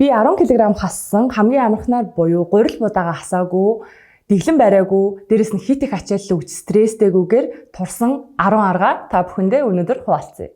Би 10 кг хассан, хамгийн амархнаар буюу гурил будаагаа хасаагүй, дэглэн бариагүй, дээрэс нь хит их ачаалал өгч стресстэйгүйгээр турсан 10 арга та бүхэндээ өнөөдөр хуваалцъя.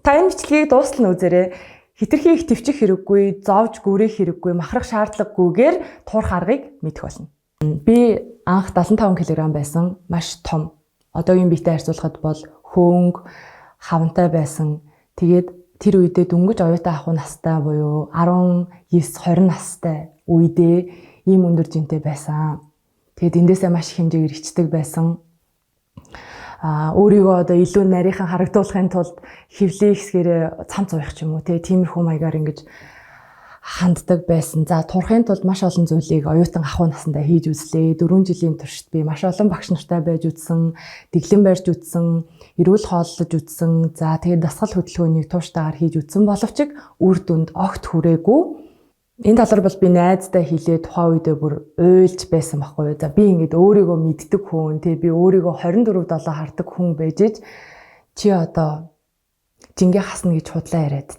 Та энэ бичлэгийг дуустал нь үзээрэй. Хитрхи их төвчих хэрэггүй, зовж гүрэх хэрэггүй, махрах шаардлагагүйгээр турах аргыг мэдэх болно. Би анх 75 кг байсан, маш том. Одоогийн биетэй харьцуулахад бол хөнгө, хавантай байсан. Тэгээд тэр үедээ дөнгөж оюутан ахуй настай буюу 19-20 настай үедээ ийм өндөр жинтэй байсан. Тэгээд эндээсээ маш их хэмжээгээр ичдэг байсан. Өөрийгөө одоо илүү нарийнхан харагдуулахын тулд хөвлөө хэсгээрээ цамц уух ч юм уу тиймэрхүү маягаар ингэж ханддаг байсан. За турахын тулд маш олон зүйлийг оюутан ахуй насндаа хийж үзлээ. 4 жилийн туршид би маш олон багш нартай байж үзсэн, дэглэн барьж үзсэн, эрүүл хооллож үзсэн. За тэгээд дасгал хөдөлгөөнийг тууштайгаар хийж үзсэн боловч үр дүнд огт хүрээгүй. Энэ талаар бол би найзтай хэлээ тухайн үедээ бүр уйлж байсан байхгүй юу. За би ингэж өөрийгөө мэддэг хүн, би өөрийгөө 24/7 хардаг хүн байж чи одоо жингээ хасна гэж худлаа яриад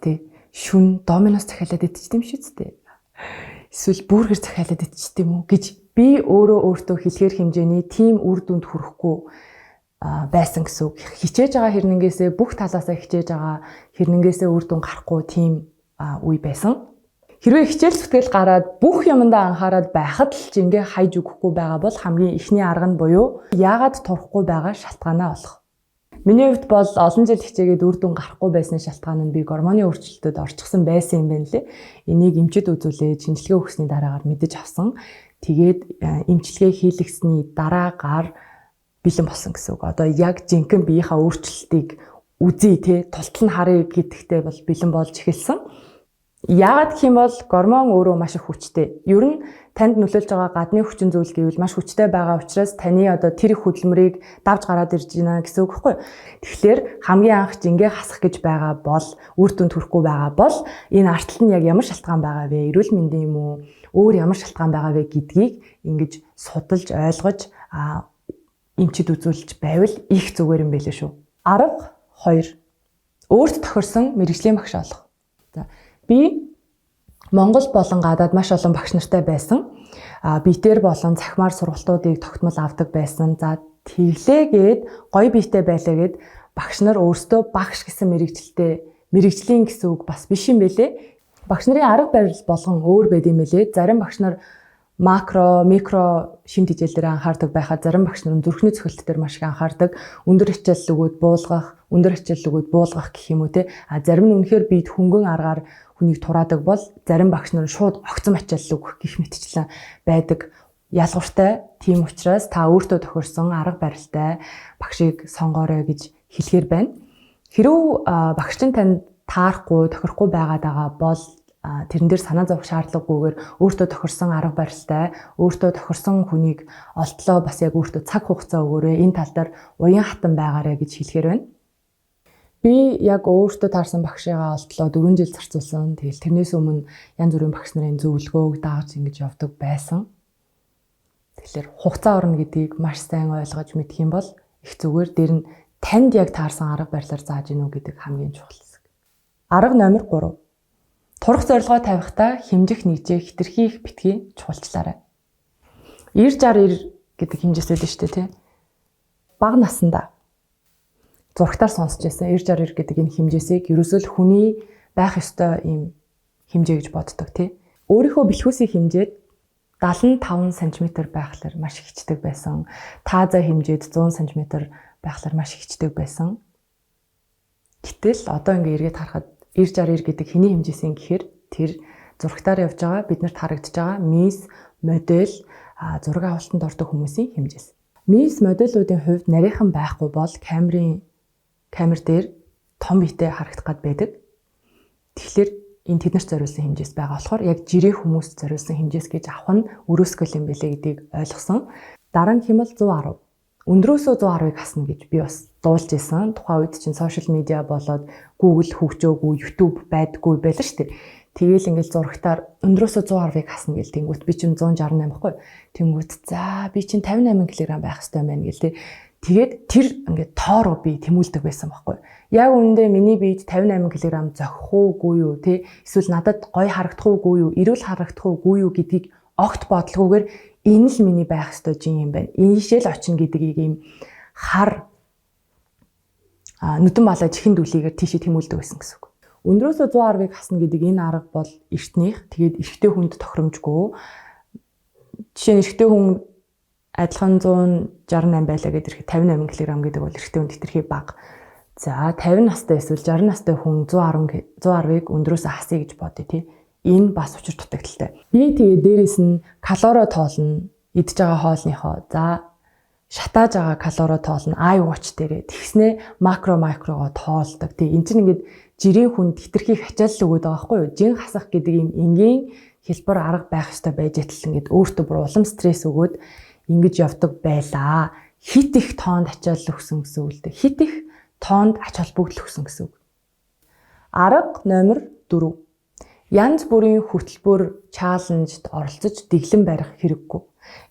шүн доминоос захиалаад идчихдэм шүү дээ. Эсвэл бүргэр захиалаад идчихдэм үү гэж би өөртөө хэлэхэр хэмжээний тийм үр дүнд хүрэхгүй байсан гэсэн үг. Хичээж байгаа хэрнэнгээсээ бүх талаасаа хичээж байгаа хэрнэнгээсээ үр дүн гарахгүй тийм үе байсан. Хэрвээ хичээл зүтгэл гараад бүх юмдаа анхаарал байхад л жингээ хайж өгөхгүй байгаа бол хамгийн эхний арга нь буюу яагаад турахгүй байгаа шалтгаанаа олох. Миний хувьд бол олон жил хичээгээд үр дүн гарахгүй байсны шалтгаан нь би гормоны өөрчлөлтөд орчихсон байсан юм байна лээ. Энийг эмчид үзүүлээд шинжилгээ өгсөний дараагаар мэдэж авсан. Тэгээд эмчилгээ хийлгэсний дараагаар бэлэн болсон гэсэн үг. Одоо яг жинхэнэ биеийнхаа өөрчлөлтийг үзье тултал нь харъя гэдэгтээ бол бэлэн болж эхэлсэн. Яагаад гэх юм бол гормон өөрөө маш их хүчтэй. Ер нь танд нөлөөлж байгаа гадны хүчин зүйл гэвэл маш хүчтэй байгаа учраас таны одоо тэр их хөдөлмөрийг давж гараад ирж байна гэсэн үг байхгүй. Тэгэхээр хамгийн анх жингээ хасах гэж байгаа бол үр дүнд хүрэхгүй байгаа бол энэ арталт нь яг ямар шалтгаан байгаа вэ? Эрүүл мэндийн юм уу? Өөр ямар шалтгаан байгаа вэ гэдгийг ингэж судалж ойлгож эмчид үзүүлж байвал их зүгээр юм байлээ шүү. Арга 2. Өөрт тохирсон мэргэжлийн багш олох. За би Монгол болон гадаад маш олон багш нартай байсан. Биетээр болон цахимаар сургалтуудыг тогтмол авдаг байсан. За тэглээгээд гоё биетэй байлаагээд багш нар өөрсдөө багш гэсэн мэргэжлийн гэсэн үг бас биш юм бэлээ. Багш нарын арга барил болгон өөр байд юм бэлээ. Зарим багш нар макро, микро шимт хичээл дээр анхаардаг байхад зарим багш нар зүрхний цохилт дээр маш их анхаардаг. Өндөр хичээл өгөөд буулгах гэх юм уу зарим нь үнэхээр биед хөнгөн аргаар хүнийг тураадаг бол зарим багш нар шууд огцом ачаалал өгөх гэх мэтчлэн байдаг. Ялгууртай. Тийм учраас та өөртөө тохирсон арга барилтай багшийг сонгоорой гэж хэлэхээр байна. Хэрв багш нь танд таарахгүй, тохирохгүй байгаа бол тэрэн дээр санаа зовох шаардлагагүйгээр өөртөө тохирсон арга барилтай, өөртөө тохирсон хүнийг олтлоо бас яг өөртөө цаг хугацаа өгөөрэй. Энэ тал дээр уян хатан байгаарай гэж хэлэхээр байна. Би яг өөртөө таарсан багшигаа олтлоо 4 жил зарцуулсан. Тэгэл тэрнээс өмнө янз бүрийн багш нарын зөвлөгөөг дааж ингэж явдаг байсан. Тэгэхээр хугацаа орно гэдгийг маш сайн ойлгож мэдэх юм бол их зүгээр дээр нь танд яг таарсан арга барилаар зааж гинүү гэдэг хамгийн чухал хэсэг. Арга номер 3. Турах зорилгоо тавихдаа хэмжих нэгжээ хитрхи их битгий чухалчлаарай. 90-60-90 гэдэг хэмжээс байдаг шүү дээ Бага насандаа зурагтаар сонсч байсан 90-60-90 гэдэг энэ хэмжээсийг ерөөсөө л хүний байх ёстой юм хэмжээ гэж боддог Өөрийнхөө бэлхүүсийн хэмжээд 75 см байхлаар маш хичдэг байсан. Тааза хэмжээд 100 см байхлаар маш хичдэг байсан. Гэтэл одоо ингээ эргээд харахад 90-60-90 гэдэг хэний хэмжээсэн гэхээр тэр зурагтаар явж байгаа биднэрт харагдаж байгаа мисс модель зураг авалтанд ордог хүмүүсийн хэмжээс. Мисс модельүүдийн хувьд нарийнхан байхгүй бол камер дээр том биетэй харагдах гад байдаг. Тэгэхээр энэ тэднэрт зориулсан хэмжээс байгаа болохоор яг жирийн хүмүүст зориулсан хэмжээс гэж авах нь өрөөсгөл юм билээ гэдгийг ойлгосон. Дараа нь хэмэл 110. Өндрөөсөө 110-ыг хасна гэж би бас дуулж исэн. Тухайн үед чинь сошиал медиа болоод Google хөгжөөгүй, YouTube байдаггүй байлаа шүү дээ. Тэгээл ингээл зурагтаар өндрөөсөө 110-ыг хасна гэл тэнгүүт би чинь 168 байхгүй. Тэнгүүт за би чинь 58 кг байх хэрэгтэй байна гэл Тэгээд тэр ингээд тоороо би тэмүүлдэг байсан байхгүй. Яг үүндээ миний биед 58 кг зохих уугүй юу те эсвэл надад гоё харагдах уугүй юу, эрүүл харагдах уугүй юу гэдгийг огт бодлогоогоор энэ л миний байх ёстой жин юм байна. Ийшэл очно гэдгийг ийм хар нүдэн балаж ихэнд үлийгээр тийшээ тэмүүлдэг байсан гэсэн үг. Өндрөөсөө 110-ыг хасна гэдэг энэ арга бол эртнийх. Тэгээд эрэгтэй хүнд тохиромжгүй. Жишээ нь эрэгтэй хүн адилхан 168 байлаа гэдэг 58 кг гэдэг бол эрэгтэй хүн хэтэрхий бага. За 50 настай эсвэл 60 настай хүн 110-ыг өндрөөсөө хасъя гэж бодъё тий. Энэ бас учир дутагдaltaй. Би тэгээ дээрээс нь калори тоолно, идж байгаа хоолныхоо. За шатааж байгаа калори тоолно, iWatch дээрээ тэгснээ макрогоо тоолдог. Тий энэ чинь ингээд жирийн хүнд хэтэрхий ачаалал өгöd байгаа байхгүй юу? Жин хасах гэдэг юм энгийн хэлбэр арга байх ёстой байж атал ингээд өөртөө бүр улам стресс өгöd ингэж явдаг байлаа. Хит их тоонд ачаалал өгсөн гэсэн үг л дээ. Хит их тоонд ач холбогдол өгсөн гэсэн үг. Арга номер 4. Янз бүрийн хөтөлбөр чаленжд оролцож дэглэм барих хэрэггүй.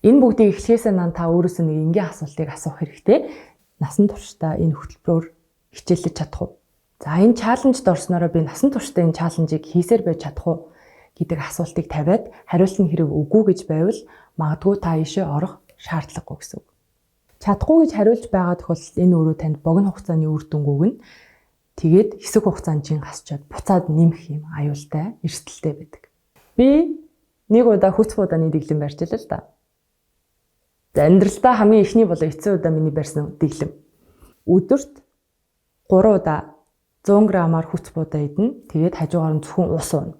Энэ бүгдийг эхлэхээс нь та өөрөөсөө нэг энгийн асуултыг асуух хэрэгтэй. Насан туршдаа энэ хөтөлбөрөөр хичээлж чадах уу? За энэ чаленжд орсноороо би насан туршдаа энэ чаленжийг хийсээр байж чадах уу гэдэг асуултыг тавиад хариулт нь хэрэг үгүй гэж байвал магадгүй та ийшээ орох шаардлагагүй гэсэн үг. Чадахгүй гэж хариулж байгаа тохиолдолд энэ өөрөө танд богино хугацааны үр дүнгүйг нь тэгээд хэсэг хугацаанд жин хасчаад буцаад нэмэх юм аюултай, эрсдэлтэй байдаг. Би нэг удаа хүч будааны дэглэм барьж илаа л да. За амьдралдаа хамгийн ихний болоо эцсийн удаа миний барьсан дэглэм. Өдөрт 3 удаа 100 г-аар хүч будаа идэнэ. Тэгээд хажуугаар нь зөвхөн ус ууна.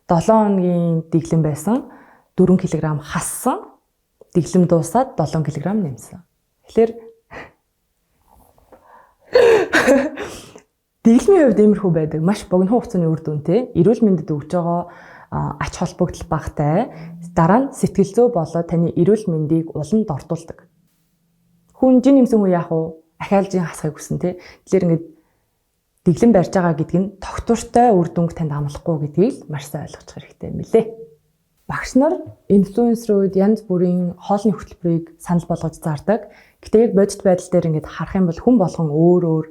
7 хоногийн дэглэм байсан 4 кг хассан. Дэглэм дуусаад 7 кг нэмсэн. Тэгэхээр дэглэмийн хувьд иймэрхүү байдаг. Маш богино хугацааны үр дүнтэй. Эрүүл мэндэд өгж байгаа ач холбогдол багтай. Дараа нь сэтгэл зүй болоод таны эрүүл мэндийг улам дордуулдаг. Хүн жин нэмсэн хүн яах вэ? Ахаал жин хасахыг хүснэ тий. Тэгэхээр ингээд дэглэм барьж байгаа гэдэг нь тогтвортой үр дүнг танд амлахгүй гэдгийг л маш сайн ойлгох хэрэгтэй юм лээ. Багш нар инфлюенсерүүд янз бүрийн хоолны хөтөлбөрийг санал болгож зардаг. Гэтэ яг бодит байдал дээр ингээд харах юм бол хүн болгон өөр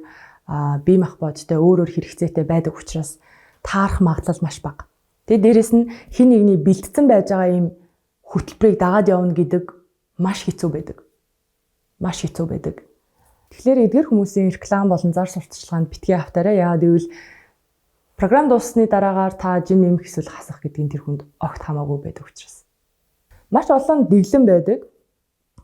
бие махбодтой өөр хэрэгцээтэй байдаг учраас таарах магадлал маш бага. Тэгээ дээрэс нь хин нэгний бэлдсэн байж байгаа юм хөтөлбөрийг дагаад явна гэдэг маш хэцүү байдаг. Маш хэцүү байдаг. Тэгэхээр эдгээр хүмүүсийн реклам болон зар сурталчилгаанд битгий автаарай. Яагаад гэвэл програм дууссаны дараагаар та жин нэмэх эсвэл хасах гэдгийг тэр хүнд огт хамаагүй байдаг учраас. Маш олон дэглэм байдаг.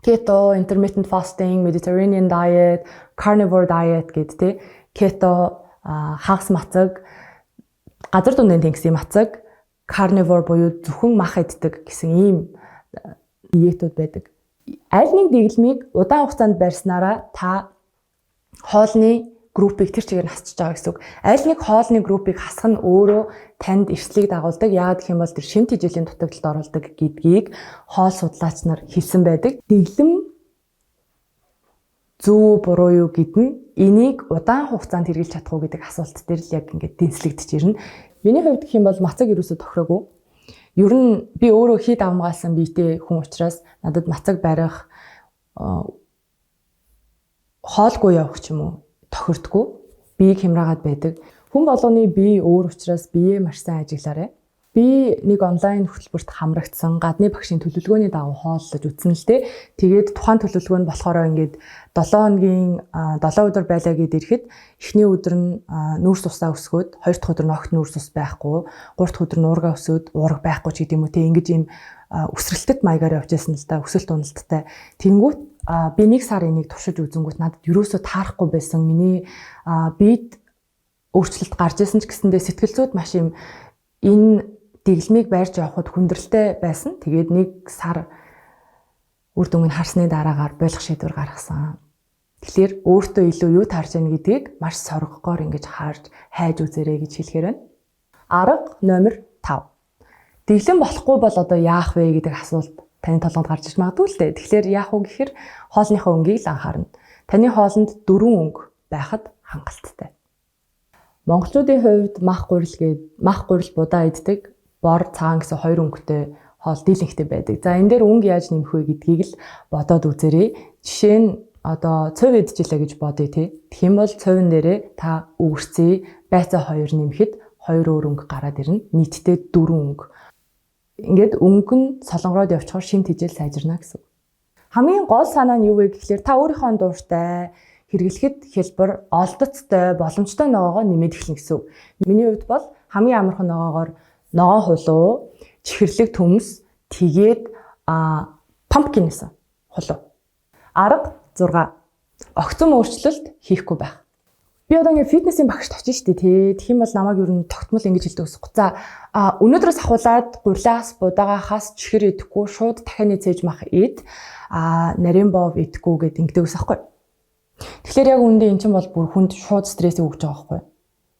Keto, intermittent fasting, Mediterranean diet, carnivore diet гэдэг тий. Keto хагас мацаг, газар дундын тэнгисийн мацаг, carnivore буюу зөвхөн мах иддэг гэсэн ийм диетүүд байдаг. Аль нэг дэглэмийг удаан хугацаанд барьснараа та хоолны группийг тэр чигээр хасчихж байгаа гэсэн үг. Аль нэг хоолны группийг хасах нь өөрөө танд эрсдлийг дагуулдаг. Яагаад гэх юм бол тэр шимт хичээлийн дутагдлалд оруулдаг гэдгийг хоол судлаач нар хэлсэн байдаг. Дэглэм зөв буруу юу гэдэн энийг удаан хугацаанд хэрэгжилж чадах уу гэдэг асуулт дээр л яг ингээд дэнслэгдэж ирнэ. Миний хувьд гэх юм бол мацаг ерөөсө тохироогүй. Ер нь би өөрөө хий давмгаалсан биетэй хүн учраас надад мацаг барих хоолгүй явах ч юм уу тохирдгүй. Биеийг хямраагаад байдаг. Хүн болгоны бие өөр учраас биеэ маш сайн ажиглаарай. Би нэг онлайн хөтөлбөрт хамрагдсан гадны багшийн төлөвлөгөөний дагуу хооллож үтсэн л дээ. Тэгээд тухайн төлөвлөгөө нь болохоор ингээд 7 хоногийн 7 өдөр байлаа гэд ирэхэд эхний өдөр нь нүүрс усаа өсгөөд 2 дахь өдөр нь огт нүүрс ус байхгүй, 3 дахь өдөр нь уурга өсөөд уурга байхгүй ч гэдэг юм уу те ингэж ийм өсрэлтэд маягаар явж байсан л да, өсөлт уналттай. Тэнгүүт би нэг сар энийг туршиж үзэнгүүт надад юусоо таарахгүй байсан. Миний биед өөрчлөлт гарч ирсэн ч гэсэндээ сэтгэл зүйд маш юм энэ дэглэмийг байрж явахад хүндрэлтэй байсан. Тэгээд нэг сар үр дүнг нь харсны дараагаар болох шийдвэр гаргасан. Тэгэхээр өөртөө илүү юу таарж яах гэдгийг маш соргогоор ингэж хайж үзээрэй гэж хэлэхээр байна. Арга номер 5. Дэглэм болохгүй бол одоо яах вэ гэдэг асуулт таны толгойд гарч иж магадгүй л дээ. Тэгэхээр яах вэ гэхээр хоолныхоо өнгийг л анхаарна. Таны хоолнд 4 өнг байхад хангалттай. Монголчуудын хувьд мах гурил будаа иддэг, бор цагаан гэсэн 2 өнгөтэй хоол дийлэнхтэй байдаг. За энэ дээр өнг яаж нэмэх вэ гэдгийг л бодоод үзээрэй. Жишээ нь одоо цувь идчихлээ гэж бодъё тий. Тэгэх юм бол цувин дээрээ та өгөрцөө байцаа 2 нэмэхэд 2 өөр өнгө гараад ирнэ. Нийтдээ 4 өнгө. Ингээд өнгө нь солонгороод явчихаар шимт хижээл сайжирна гэсэн. Хамгийн гол санаа нь юу вэ гэхлээр та өөрийнхөө дууртай хэрэглэхэд хэлбэр олдоцтой, боломжтой ногоогоо нэмээд эхлэх гэсэн. Миний хувьд бол хамгийн амархан ногоогоор ногоон хулуу, чихэрлэг төмс, тэгээд pumpkin гэсэн хулуу. Арга 6. Огцом өөрчлөлт хийхгүй байх. Би одоо ингээ фитнесийн багш тавьчих штий тий. Тэгэх юм бол намайг ер нь тогтмол ингэж хэлдэг ус. За өнөөдрөөс ахуулаад гурлаас, будаагахаас чихэр идэхгүй шууд дахианы цээж мах ид нарийн бов идэхгүй гэд ингэдэг ус аахгүй. Тэгэхээр яг үндэ эн чинь бол бүр хүнд шууд стрессийг өгж байгаа байхгүй.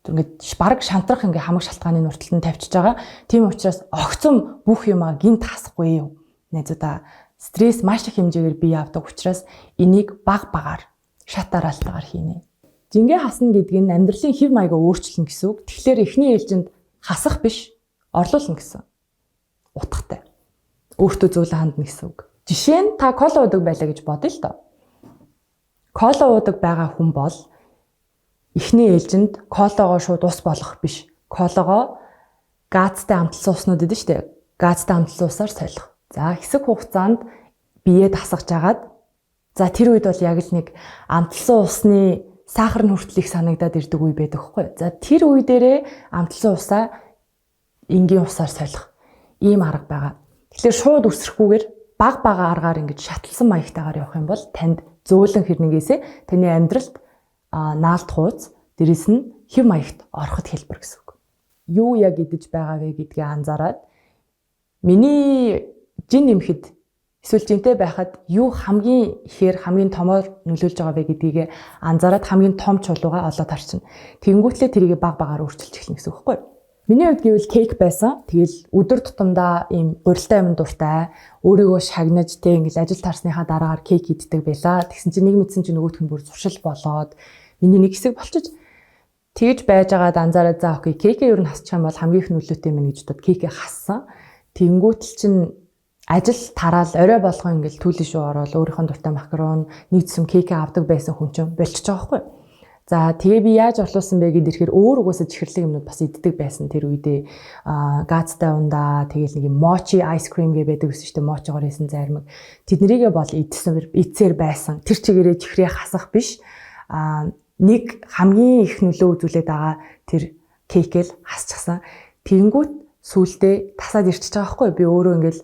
Ингээд баг шантрах ингээ хамаг шалтгааны нурталтанд тавьчихж байгаа. Тийм учраас огцом бүх юмаа гинт хасахгүй юу. Найзуудаа стресс маш их хэмжээгээр бий авдаг учраас энийг баг багаар шат дараалтаагаар хийнэ. Жингээ хасна гэдэг нь амьдралын хэв маягаа өөрчилнө гэсэн үг. Тэгэхээр эхний ээлжинд хасах биш, орлуулна гэсэн. Утгатай. Өөртөө зөвлө хандна гэсэн үг. Жишээ нь та кола уудаг байлаа гэж бодъё л доо. Кола уудаг байгаа хүн бол эхний ээлжинд колаогоо шууд ус болгох биш. Колагоо газтай амталсан уснууд гэдэг нь шүү дээ. Газтай амталсан усаар солих. За хэсэг хугацаанд биеэ дасгаж агаад за тэр үед бол яг л нэг амталсан усны сахар нь хүртэл их санагдаад ирдэг үе байдаг хгүй. За тэр үе дээрээ амталсан усаа энгийн усаар солих. Ийм арга байгаа. Тэгэхээр шууд үсрэхгүйгээр баг бага аргаар ингэж шаталсан маягтайгаар явах юм бол танд зөөлөн хэрнээсээ таны амьдралд наалт хууц дээрэс нь хэв маягт ороход хэлбэр гэсэн үг. Юу яг идэж байгаа вэ гэдгээ анзаараад миний жин нэмэхэд эсвэл жинтэй байхад юу хамгийн ихээр хамгийн томоор нөлөөлж байгаа вэ гэдгийг анзаараад хамгийн том чулуугаа олоод харчна. Тэнгүүтлээ тэрийг баг багаар өөрчилж эхэлнэ гэсэн үг байхгүй юу? Миний хувьд гэвэл кейк байсан. Тэгэл өдөр тутамдаа ийм гурилтай юм дуртай, өөрийгөө шагнаж тэг ингээл ажил таарсныхаа дараагаар кейк иддэг байлаа. Тэгсэн чинь нэг мэдсэн чинь нөгөөх нь бүр зуршил болоод миний нэг хэсэг болчих. Тэгж байж байгаад анзаараад за окей кейкээ ер нь хасчих юм бол хамгийн их нөлөөтэй мэн гэж бодоод кейкээ хассан. Тэнгүүтэл чинь ажил тараал орой болгоо ингээл түүлийн шүү ороод өөрийнхөө дуртай макарон нэг зүсэм кейкээ авдаг байсан хүн чинь болчихж байгаа байхгүй. За тэгээ би яаж орлуулсан бэ гэхээр өөр угаасаа чихэрлэг юмнууд бас иддэг байсан тэр үедээ газтай ундаа тэгэл нэг мочи айс крим гэ байдаг гэсэн чинь мочигоор хийсэн зармаг тэднэрийгээ бол идсээр байсан. Тэр чигээрээ чихрээ хасах биш нэг хамгийн их нөлөө үзүүлээд байгаа тэр кейкэл хасчихсан. Тэнгүүт сүултээ тасаад ирчихэж байгаа байхгүй би өөрөө ингээл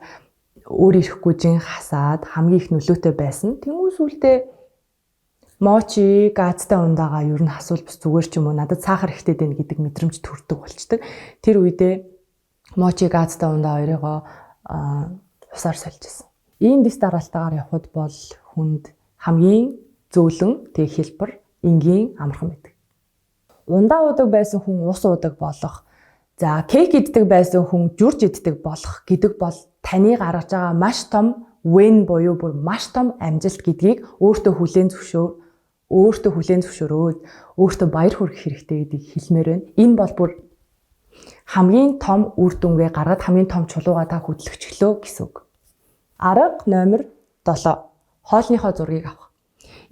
өөр ирэхгүй жин хасаад хамгийн их нөлөөтэй байсан. Тэнгүү сүултээ мочи газтай ундаага ер нь хасвал бас зүгээр ч юм уу надад сахар ихтэй байна гэдэг мэдрэмж төрдөг болчдөг. Тэр үедээ мочи газтай ундаа хоёроо усаар сольж байсан. Ийм дэс дараалтаагаар явхад бол хүнд хамгийн зөөлөн тэг хэлбэр энгийн амархан байдаг. Ундаа уудаг байсан хүн ус уудаг болох. За кейк иддэг байсан хүн жүрж иддэг болох гэдэг бол таны гаргаж байгаа маш том win буюу бүр маш том амжилт гэдгийг өөртөө хүлээн зөвшөөрөөд өөртөө баяр хүргэх хэрэгтэй гэдгийг хэлмээр байна. Энэ бол бүр хамгийн том үр дүнгээ гаргаад хамгийн том чулуугаа та хөтлөгчлөө гэсэн үг. Арга номер 7. Хоолныхоо зургийг авах.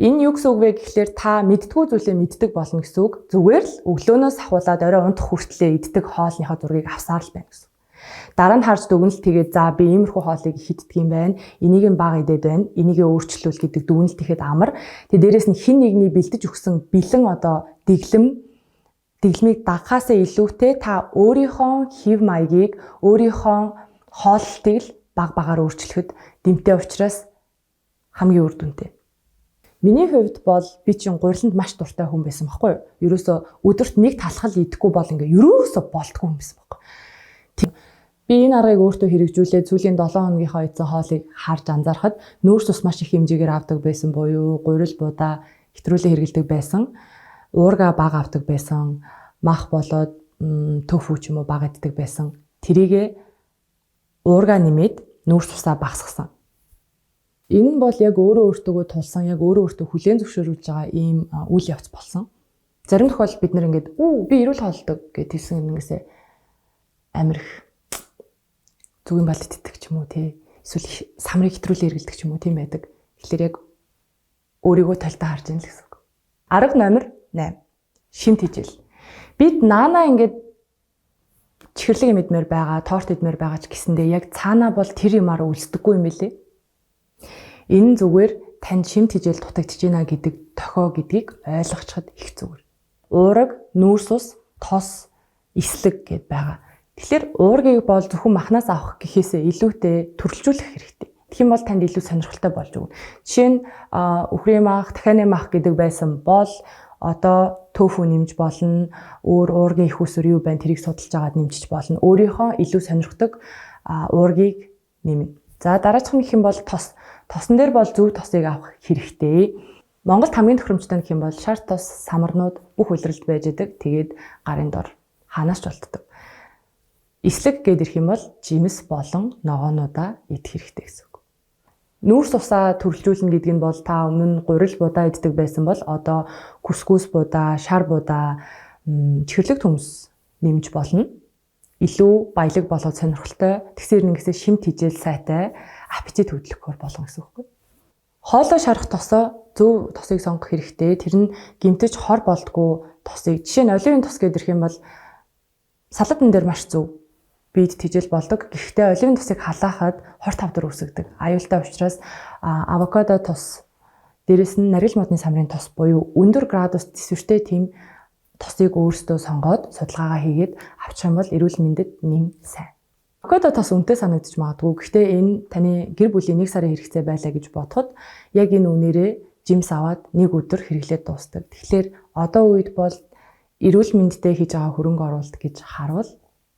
Энэ юу гэсэн үг вэ гэхлээр та мэдтгүү зүйлээ мэддэг болно гэсэн үг. Зүгээр л өглөөнөөс ахуулаад орой унтах хүртлээр иддэг хоолныхоо зургийг авсаар л байна гэсэн. Дараа нь харж дүгнэлт тэгээд за би иймэрхүү хоолыг иддэг юм байна. Энийг нь бага идээд байна. Энийгээ өөрчлөвл гэдэг дүгнэлт ихэд амар. Тэгээд дээрэс нь хин нэгний бэлдэж өгсөн бэлэн одоо дэглэмийг дагахаасаа илүүтэй та өөрийнхөө хэв маягийг, өөрийнхөө хооллолтыг л баг багаар өөрчлөхөд дэмтэй учраас хамгийн үр дүнтэй. Миний хувьд бол би чинь гуриланд маш дуртай хүн байсан байхгүй юу? Ерөөсө өдөрт нэг талхал идэхгүй бол ингээ ерөөсө болтгүй хүн байсан байхгүй. Би энэ аргыг өөртөө хэрэгжүүлээд сүүлийн 7 хоногийнхоо эзэн хоолыг харж анзаархад нөөц ус маш их хэмжээгээр авдаг байсан буюу гурил будаа хэтрүүлээ хэрэглэдэг байсан. Уурга бага авдаг байсан. Мах болоод төфүү ч юм уу бага иддэг байсан. Тэрийгэ уурга нэмээд нөөц усаа багасгасан. Энэ нь бол яг өөрөө өөртөө тулсан, яг өөрөө өөртөө хүлээн зөвшөөрүүлж байгаа ийм үйл явц болсон. Зарим тохиолдолд бид нэр ингээд би эрүүл хоолдог гэж хэлсэн юмнээсээ амир их зүгийн балет идэх ч юм уу тий. Эсвэл самрыг хэтрүүлээ эргэлдэг ч юм уу тийм байдаг. Тэгэхээр яг өөрийгөө толтой харж ийн л гэсэн үг. Арга номер 8. Шимт хижээл. Бид наана ингээд чихэрлэг мэдмээр байгаа, торт идмээр байгаа ч гэсэндээ яг цаанаа бол тэр юмараа үлсдэггүй юм билээ. Энэ зүгээр танд шимт хижээл дутагдж байна гэдэг тохио гэдгийг ойлгочиход их зүгээр. Уураг, нүүрс ус, тос, эслэг гэд байгаа. Тэгэхээр уургийг бол зөвхөн махнаас авах гэхээсээ илүүтэй төрөлжүүлэх хэрэгтэй. Тэгэх юм бол танд илүү сонирхолтой болж өгнө. Жишээ нь үхрийн мах, дахианы мах гэдэг байсан бол одоо төфү нэмж болно, уургийн их усүр юу байна тэрийг судалж агаад нэмжиж болно. Өөрийнхөө илүү сонирхдаг уургийг нэмнэ. За дараачих нь гэх юм бол тос. Тосон дээр бол зөв тосыг авах хэрэгтэй. Монголд хамгийн тохиромжтой гэх юм бол шар тос, самарнууд бүх улиралд байж идэг. Тэгээд гарын дор хаанаас ч болтдог. Эслэг гэд ирэх юм бол жимс болон ногоонуудаа идэх хэрэгтэй гэсэн үг. Нүүрс усаа төрөлжүүлнэ гэдэг нь бол та өмнө нь гурил будаа иддэг байсан бол одоо күскүс будаа, шар будаа, чихэрлэг төмс нэмж болно. Илүү баялаг болоод сонирхолтой, тэгсээр нэгсээ шимт хижээл сайтай аппетит хөдлөхөөр болно гэсэн үг. Хоолой шарах тосоо зөв тосыг сонгох хэрэгтэй. Тэр нь гэмтэж хор болдгоо тосыг. Жишээ нь оливын тос гэдэг юм бол салаатн дээр маш зөв бид тижэл болдог. Гэхдээ оливын тосыг халаахад хор тавдар үүсгдэг. Аюултай учраас авокадо тос, дээрэс нь нарийн модны самрын тос буюу өндөр градус тэсвэртэй тийм тосыг өөрсдөө сонгоод судалгаагаа хийгээд авчих юм бол эрүүл мэндэд нэм сайн. Авокадо тос үнэтэй санагдаж магадгүй. Гэхдээ энэ таны гэр бүлийн 1 сарын хэрэгцээ байлаа гэж бодоход яг энэ үнээрээ жимс аваад 1 өдөр хэрэглээд дуустдаг. Тэгэхээр одоо үед бол эрүүл мэндэд хийж байгаа хөрөнгө оруулалт гэж харуул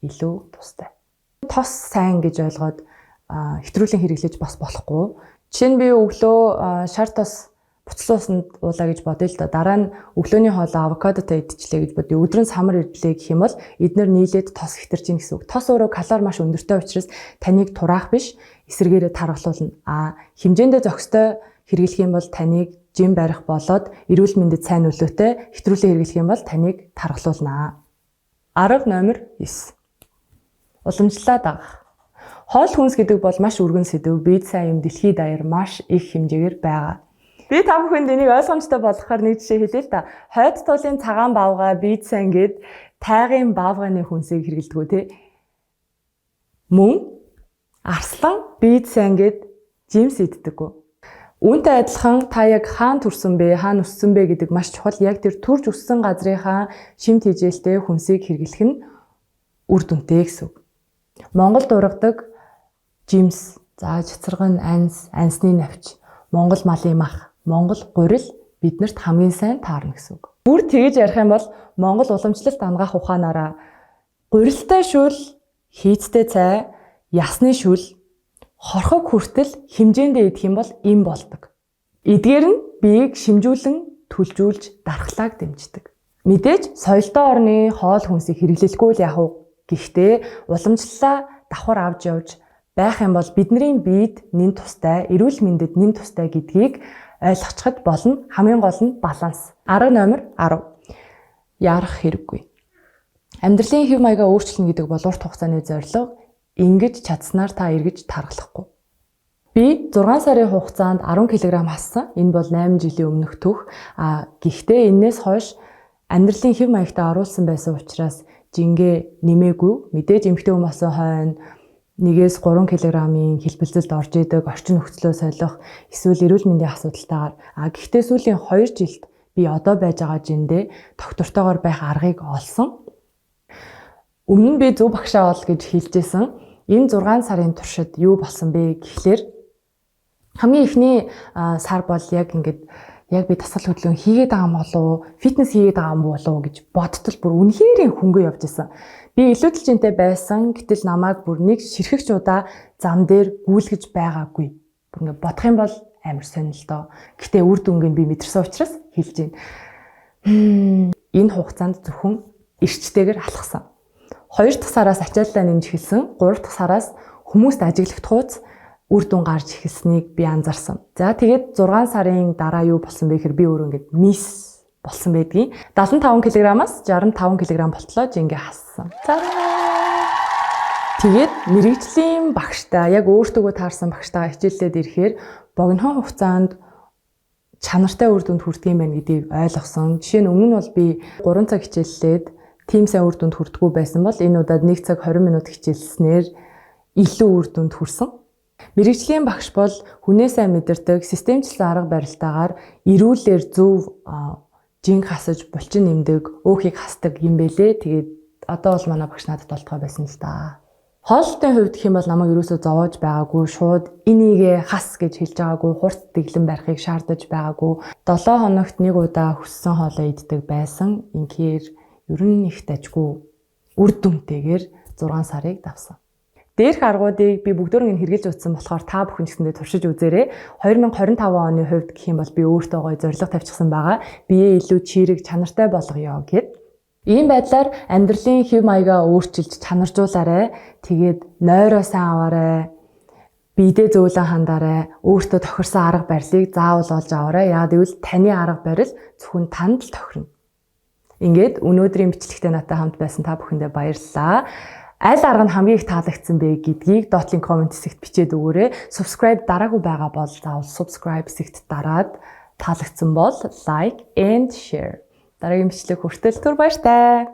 илүү тустай. Тос сайн гэж ойлгоод хэтрүүлэн хэрэглэж бас болохгүй. Жишээ нь би өглөө шар тос буцлуусанд уулаа гэж бодъё л да. Дараа нь өглөөний хоолоо авокадотой идчихлээ гэж бодъё. Өдрөн самар ирлээ гэх юм бол эднэр нийлээд тос хэтэрж ийн гэсэн үг. Тос өөрөө калори маш өндөртэй учраас таныг тураах биш, эсрэгээрээ тархалуулна. Хэмжээндээ зохистой хэрэглэх юм бол таныг жим барих болоод эрүүл мэндэд сайн нөлөөтэй, хэтрүүлэн хэрэглэх юм бол таныг тархалуулна. Арга номер 9. Уламжлалаа дагах. Хоол хүнс гэдэг бол маш өргөн сэдв. Бид сайн юм дэлхийд даяар маш их хэмжээгээр байгаа. Би та бүхэнд энийг ойлгомжтой болгохоор нэг жишээ хэлээ л да. Хойд туулын цагаан баавга бид сайн гэд тайгын баавганы хүнсийг хэрэглэдэг үү те. Мөн арслан бид сайн гэд жимс иддэг үү. Үүнтэй адилхан та яг хаана төрсөн бэ, хаана өссөн бэ гэдэг маш чухал. Яг тэр төрж өссөн газрынхаа шимт хижээлтэй хүнсийг хэрэглэх нь үр дүнтэй гэсэн үг. Монголд ургадаг жимс, цацраган, ансны навч, Монгол малын мах, Монгол гурил биднэрт хамгийн сайн таарна гэсэн үг. Бүр тэгж ярих юм бол Монгол уламжлалт ангах ухаанаараа гурилтай шүл, хийцтэй цай, ясны шүл, хорхог хүртэл хэмжээндээ идэх юм бол им болдог. Эдгээр нь биеийг шимжүүлэн, түлжүүлж, дархлааг дэмждэг. Мэдээж соёлтой орны хоол хүнсийг хэрэглэхгүй л яах вэ? Гэхдээ уламжлалаа давхар авч явж байх юм бол бидний биед нэн тустай, эрүүл мэндэд нэн тустай гэдгийг ойлгочиход болно. Хамгийн гол нь баланс. Арга номер 10. Ярах хэрэггүй. Амьдралын хэв маягаа өөрчлөнө гэдэг бол урт хугацааны зорилго. Ингэж чадсанаар та эргэж тархлахгүй. Би 6 сарын хугацаанд 10 кг хассан. Энэ бол 8 жилийн өмнөх түвх. Гэхдээ энээс хойш амьдралын хэв маягтаа оруулсан байсан учраас жингээ нэмээгүй. Мэдээж эмэгтэй хүмүүсийн хойно 1-3 кг-ийн хэлбэлцэлд орж идэг, орчин нөхцлөө солих, эсвэл эрүүл мэндийн асуудалтайгаар. Гэхдээ сүүлийн 2 жилд би одоо байж байгаа жиндээ доктортойгоор байх аргыг олсон. Өмнө нь би зөв багшаа ол гэж хэлжсэн. Энэ 6 сарын туршид юу болсон бэ гэхлээр хамгийн ихний сар бол яг би дасгал хөдөлгөөн хийгээд байгаа юм болов, фитнес хийгээд байгаа юм болов гэж бодтол бүр үнэхээр хөнгөө явж исэн. Би илүүдэлжинтэй байсан, гэтэл намайг бүр нэг ширхэгч удаа зам дээр гүйлгэж байгаагүй. Бүр ингээд бодох юм бол амар сонирхолтой. Гэтэ үр дүнгийн би мэдэрсэн учраас хэлж байна. Энэ хугацаанд зөвхөн эрчтэйгээр алхсан. 2 дахь сараас ачааллаа нэмж эхэлсэн. 3 дахь сараас хүмүүст ажиглахдгууц үр дүн гарч эхэлснийг би анзаарсан. За тэгээд 6 сарын дараа юу болсон бэ гэхээр би өөрөө ингээд мисс болсон байдгийн. 75 кг-аас 65 кг болтлоо жингээ хассан. Тэгээд мэрэгжлийн багштай яг өөртөө таарсан багштайгаа хичээллээд ирэхээр богинохон хугацаанд чанартай үр дүнд хүрдэг юм байна гэдгийг ойлгосон. Жишээ нь өмнө нь бол би 3 цаг хичээллээд тийм сайн үр дүнд хүрдэггүй байсан бол энэ удаад 1 цаг 20 минут хичээлснээр илүү үр дүнд хүрсэн. Мэргэжлийн багш бол хүнээ сайн мэдэрдэг, системчлэн арга барилтаагаар эрүүлэр зөв жинг хасаж, булчин нэмдэг, өөхийг хасдаг юм бэлээ. Тэгээд одоо бол манай багш надад болтгой байсан л да. Хоолтын хувьд гэх юм бол намайг ерөөсөө зовоож байгаагүй, шууд энийгээ хас гэж хэлж байгаагүй, хурц дэглэн барихыг шаардаж байгаагүй. 7 хоногт 1 удаа хүссэн хоолоо иддэг байсан. Инхээр ер нь их дажгүй үр дүнтэйгээр 6 сарыг давсан. Дээрх аргуудыг би бүгдөө хэрэгжилж утсан болохоор та бүхэн ч гэсэндээ туршиж үзээрэй. 2025 оны хувьд гэх юм бол би өөртөө гоё зорилго тавьчихсан байгаа. Биеэ илүү чирэг, чанартай болгоё гэд. Ийм байдлаар амьдралын хэв маягаа өөрчилж чанаржуулаарай. Тэгээд нойроо сайн аваарай. Биедээ зөөлөн хандаарай. Өөртөө тохирсон арга барилыг заавал олж аваарай. Яагаад гэвэл таны арга барил зөвхөн танд л тохирно. Ингээд өнөөдрийн бичлэгтээ надтай хамт байсан та бүхэндээ баярлалаа. Аль арга нь хамгийн их таалагдсан бэ гэдгийг доотлын комент хэсэгт бичээд өгөөрэй. Subscribe дараагүй байгаа бол заавал subscribe хэсэгт дараад таалагдсан бол like and share. Дараагийн бичлэг хүртэл түр баяртай.